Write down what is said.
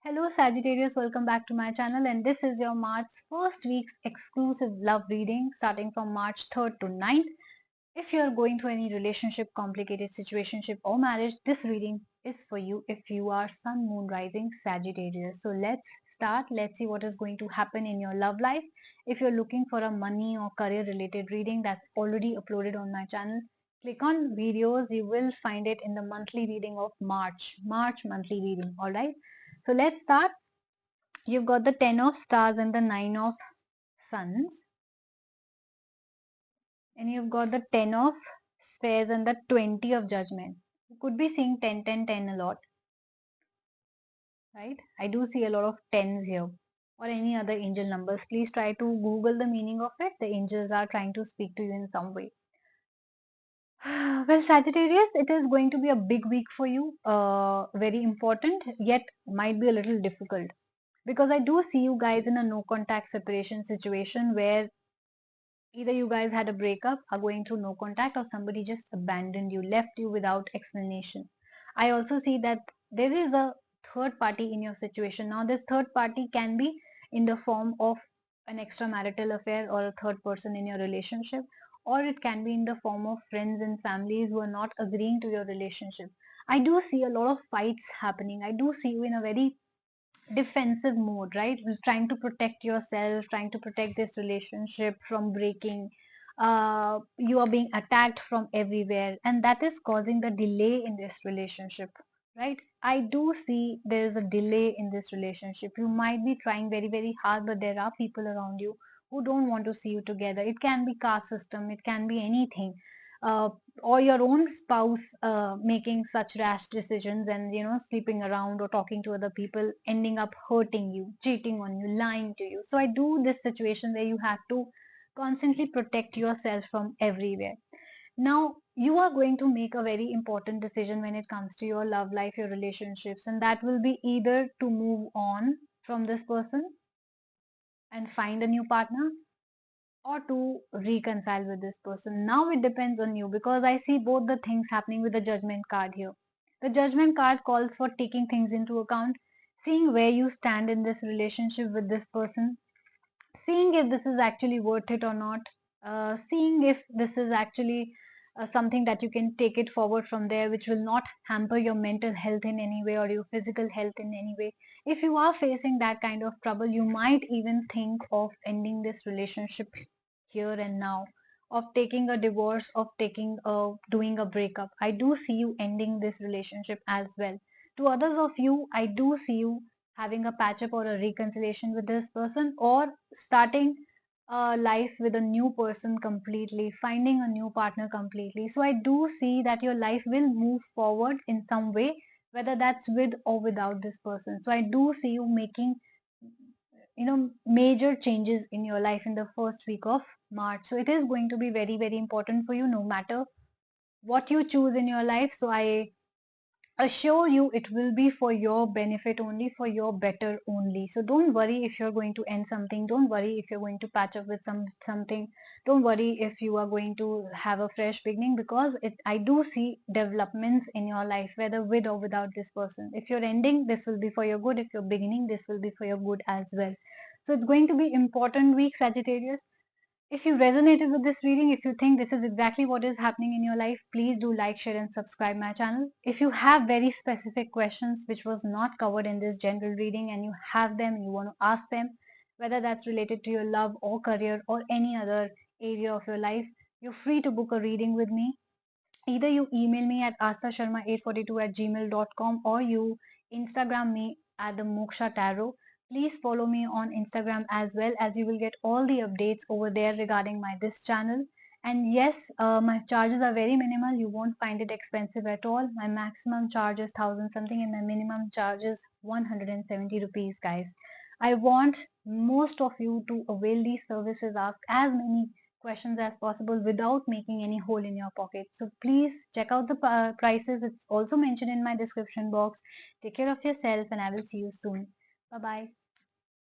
Hello Sagittarius, welcome back to my channel, and this is your March first week's exclusive love reading starting from March 3rd to 9th. If you're going through any relationship, complicated situationship or marriage, this reading is for you if you are Sun, Moon, Rising Sagittarius. So let's start. Let's see what is going to happen in your love life. If you're looking for a money or career related reading, that's already uploaded on my channel. Click on videos, you will find it in the monthly reading of March monthly reading. Alright. So let's start. You've got the 10 of stars and the 9 of suns. And you've got the 10 of spheres and the 20 of judgment. You could be seeing 10, 10, 10 a lot. Right? I do see a lot of 10s here. Or any other angel numbers. Please try to Google the meaning of it. The angels are trying to speak to you in some way. Well, Sagittarius, it is going to be a big week for you. Very important, yet might be a little difficult. Because I do see you guys in a no contact separation situation where either you guys had a breakup, are going through no contact, or somebody just abandoned you, left you without explanation. I also see that there is a third party in your situation. Now, this third party can be in the form of an extramarital affair or a third person in your relationship, or it can be in the form of friends and families who are not agreeing to your relationship. I do see a lot of fights happening. I do see you in a very defensive mode, right? Trying to protect yourself, trying to protect this relationship from breaking. You are being attacked from everywhere, and that is causing the delay in this relationship, right? I do see there is a delay in this relationship. You might be trying very, very hard, but there are people around you who don't want to see you together. It can be caste system, it can be anything. Uh, or your own spouse making such rash decisions and sleeping around or talking to other people, ending up hurting you, cheating on you, lying to you. So I do this situation where you have to constantly protect yourself from everywhere. Now you are going to make a very important decision when it comes to your love life, your relationships, and that will be either to move on from this person and find a new partner, or to reconcile with this person. Now it depends on you, because I see both the things happening with the judgment card here. The judgment card calls for taking things into account, seeing where you stand in this relationship with this person, seeing if this is actually worth it or not, seeing if this is actually something that you can take it forward from there, which will not hamper your mental health in any way or your physical health in any way. If you are facing that kind of trouble, you might even think of ending this relationship here and now, of taking a divorce, of doing a breakup. I do see you ending this relationship as well. To others of you, I do see you having a patch up or a reconciliation with this person, or starting a life with a new person completely, finding a new partner completely. So I do see that your life will move forward in some way, whether that's with or without this person. So I do see you making major changes in your life in the first week of March. So it is going to be very, very important for you no matter what you choose in your life. So I assure you it will be for your benefit only, for your better only. So don't worry if you're going to end something, don't worry if you're going to patch up with something, don't worry if you are going to have a fresh beginning, because I do see developments in your life, whether with or without this person. If you're ending, this will be for your good. If you're beginning, this will be for your good as well. So it's going to be important week, Sagittarius. If you resonated with this reading, if you think this is exactly what is happening in your life, please do like, share and subscribe my channel. If you have very specific questions which was not covered in this general reading and you have them, you want to ask them, whether that's related to your love or career or any other area of your life, you're free to book a reading with me. Either you email me at astasharma842@gmail.com, or you Instagram me at the Moksha Tarot. Please follow me on Instagram as well, as you will get all the updates over there regarding this channel. And yes, my charges are very minimal. You won't find it expensive at all. My maximum charge is 1000 something and my minimum charge is 170 rupees, guys. I want most of you to avail these services, ask as many questions as possible without making any hole in your pocket. So please check out the prices. It's also mentioned in my description box. Take care of yourself and I will see you soon. Bye bye.